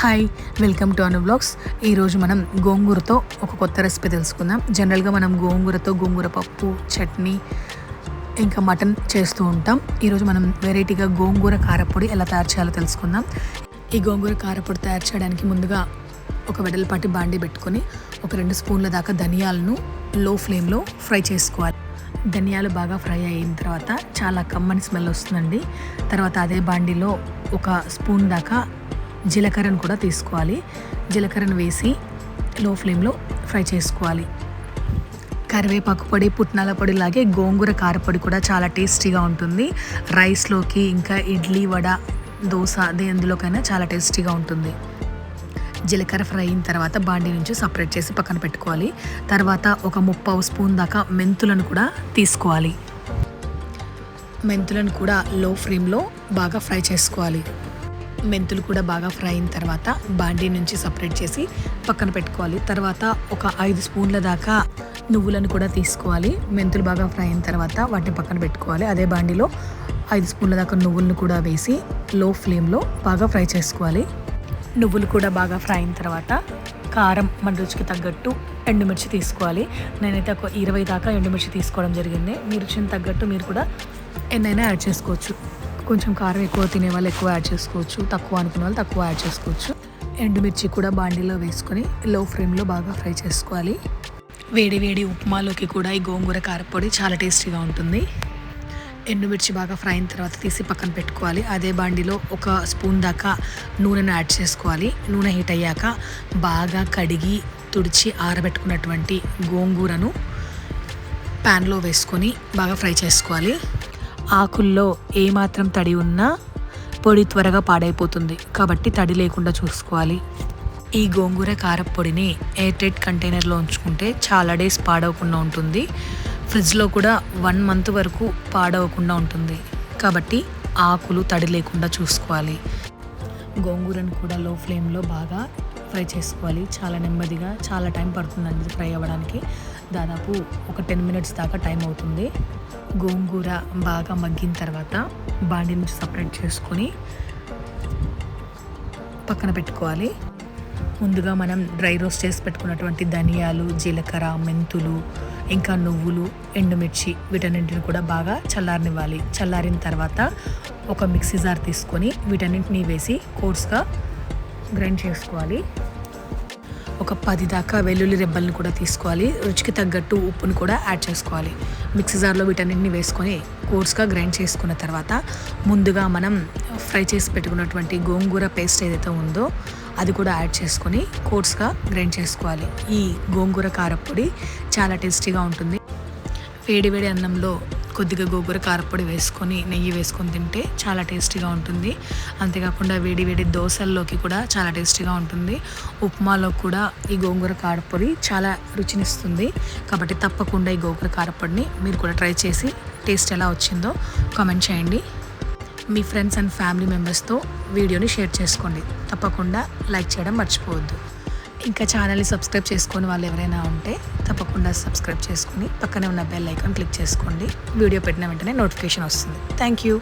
Hi, welcome to Anu blogs. ఈరోజు మనం గోంగూరతో ఒక కొత్త రెసిపీ తెలుసుకుందాం. జనరల్గా మనం గోంగూరతో గోంగూర పప్పు, చట్నీ, ఇంకా మటన్ చేస్తూ ఉంటాం. ఈరోజు మనం వెరైటీగా గోంగూర కారపొడి ఎలా తయారు చేయాలో తెలుసుకుందాం. ఈ గోంగూర కారపొడి తయారు చేయడానికి ముందుగా ఒక వెడల్పాటి బాండీ పెట్టుకొని ఒక 2 స్పూన్ల దాకా ధనియాలను లో ఫ్లేమ్లో ఫ్రై చేసుకోవాలి. ధనియాలు బాగా ఫ్రై అయిన తర్వాత చాలా కమ్మని స్మెల్ వస్తుందండి. తర్వాత అదే బాండీలో ఒక స్పూన్ దాకా జీలకర్రను కూడా తీసుకోవాలి. జీలకర్రను వేసి లో ఫ్లేమ్లో ఫ్రై చేసుకోవాలి. కరివేపాకు పొడి, పుట్నాల పొడి లాగే గోంగూర కారపొడి కూడా చాలా టేస్టీగా ఉంటుంది. రైస్లోకి, ఇంకా ఇడ్లీ, వడ, దోశ ఎందులోకైనా చాలా టేస్టీగా ఉంటుంది. జీలకర్ర ఫ్రై అయిన తర్వాత బాండీ నుంచి సపరేట్ చేసి పక్కన పెట్టుకోవాలి. తర్వాత ఒక 3/4 స్పూన్ దాకా మెంతులను కూడా తీసుకోవాలి. మెంతులను కూడా లో ఫ్లేమ్లో బాగా ఫ్రై చేసుకోవాలి. మెంతులు కూడా బాగా ఫ్రై అయిన తర్వాత బాండీ నుంచి సపరేట్ చేసి పక్కన పెట్టుకోవాలి. తర్వాత ఒక 5 స్పూన్ల దాకా నువ్వులను కూడా తీసుకోవాలి. మెంతులు బాగా ఫ్రై అయిన తర్వాత వాటిని పక్కన పెట్టుకోవాలి. అదే బాండీలో 5 స్పూన్ల దాకా నువ్వులను కూడా వేసి లో ఫ్లేమ్లో బాగా ఫ్రై చేసుకోవాలి. నువ్వులు కూడా బాగా ఫ్రై అయిన తర్వాత కారం మన రుచికి తగ్గట్టు ఎండుమిర్చి తీసుకోవాలి. నేనైతే ఒక 20 దాకా ఎండుమిర్చి తీసుకోవడం జరిగింది. మీ రుచిని తగ్గట్టు మీరు కూడా ఎన్నైనా యాడ్ చేసుకోవచ్చు. కొంచెం కారం ఎక్కువ తినే వాళ్ళు ఎక్కువ యాడ్ చేసుకోవచ్చు, తక్కువ అనుకునే వాళ్ళు తక్కువ యాడ్ చేసుకోవచ్చు. ఎండుమిర్చి కూడా బాండీలో వేసుకొని లో ఫ్లేమ్లో బాగా ఫ్రై చేసుకోవాలి. వేడి వేడి ఉప్మాలోకి కూడా ఈ గోంగూర కారపొడి చాలా టేస్టీగా ఉంటుంది. ఎండుమిర్చి బాగా ఫ్రై అయిన తర్వాత తీసి పక్కన పెట్టుకోవాలి. అదే బాండీలో ఒక స్పూన్ దాకా నూనెను యాడ్ చేసుకోవాలి. నూనె హీట్ అయ్యాక బాగా కడిగి తుడిచి ఆరబెట్టుకున్నటువంటి గోంగూరను ప్యాన్లో వేసుకొని బాగా ఫ్రై చేసుకోవాలి. ఆకుల్లో ఏమాత్రం తడి ఉన్నా పొడి త్వరగా పాడైపోతుంది, కాబట్టి తడి లేకుండా చూసుకోవాలి. ఈ గోంగూర కారపొడిని ఎయిర్ టైట్ కంటైనర్లో ఉంచుకుంటే చాలా డేస్ పాడవకుండా ఉంటుంది. ఫ్రిడ్జ్లో కూడా 1 మంత్ వరకు పాడవకుండా ఉంటుంది, కాబట్టి ఆకులు తడి లేకుండా చూసుకోవాలి. గోంగూరను కూడా లో ఫ్లేమ్లో బాగా ఫ్రై చేసుకోవాలి. చాలా నెమ్మదిగా, చాలా టైం పడుతుందండి ఫ్రై అవ్వడానికి. దాదాపు ఒక 10 మినిట్స్ దాకా టైం అవుతుంది. గోంగూర బాగా మగ్గిన తర్వాత బాండీ నుంచి సపరేట్ చేసుకొని పక్కన పెట్టుకోవాలి. ముందుగా మనం డ్రై రోస్ట్ చేసి పెట్టుకున్నటువంటి ధనియాలు, జీలకర్ర, మెంతులు, ఇంకా నువ్వులు, ఎండుమిర్చి వీటన్నింటిని కూడా బాగా చల్లారనివ్వాలి. చల్లారిన తర్వాత ఒక మిక్సీ జార్ తీసుకొని వీటన్నింటినీ వేసి కోర్స్గా గ్రైండ్ చేసుకోవాలి. ఒక 10 దాకా వెల్లుల్లి రెబ్బలను కూడా తీసుకోవాలి. రుచికి తగ్గట్టు ఉప్పును కూడా యాడ్ చేసుకోవాలి. మిక్సీ జార్లో వీటన్నింటిని వేసుకొని కోర్స్గా గ్రైండ్ చేసుకున్న తర్వాత ముందుగా మనం ఫ్రై చేసి పెట్టుకున్నటువంటి గోంగూర పేస్ట్ ఏదైతే ఉందో అది కూడా యాడ్ చేసుకొని కోర్స్గా గ్రైండ్ చేసుకోవాలి. ఈ గోంగూర కారపొడి చాలా టేస్టీగా ఉంటుంది. వేడి వేడి అన్నంలో కొద్దిగా గోంగూర కారపొడి వేసుకొని నెయ్యి వేసుకొని తింటే చాలా టేస్టీగా ఉంటుంది. అంతేకాకుండా వేడి వేడి దోశల్లోకి కూడా చాలా టేస్టీగా ఉంటుంది. ఉప్మాలో కూడా ఈ గోంగూర కారపొడి చాలా రుచినిస్తుంది. కాబట్టి తప్పకుండా ఈ గోంగూర కారపొడిని మీరు కూడా ట్రై చేసి టేస్ట్ ఎలా వచ్చిందో కామెంట్ చేయండి. మీ ఫ్రెండ్స్ అండ్ ఫ్యామిలీ మెంబర్స్తో వీడియోని షేర్ చేసుకోండి. తప్పకుండా లైక్ చేయడం మర్చిపోవద్దు. ఇంకా ఛానల్ని సబ్స్క్రైబ్ చేసుకొని వాళ్ళు ఎవరైనా ఉంటే తప్పకుండా సబ్స్క్రైబ్ చేసుకొని పక్కనే ఉన్న బెల్ ఐకాన్ క్లిక్ చేసుకోండి. వీడియో పెట్టిన వెంటనే నోటిఫికేషన్ వస్తుంది. Thank you.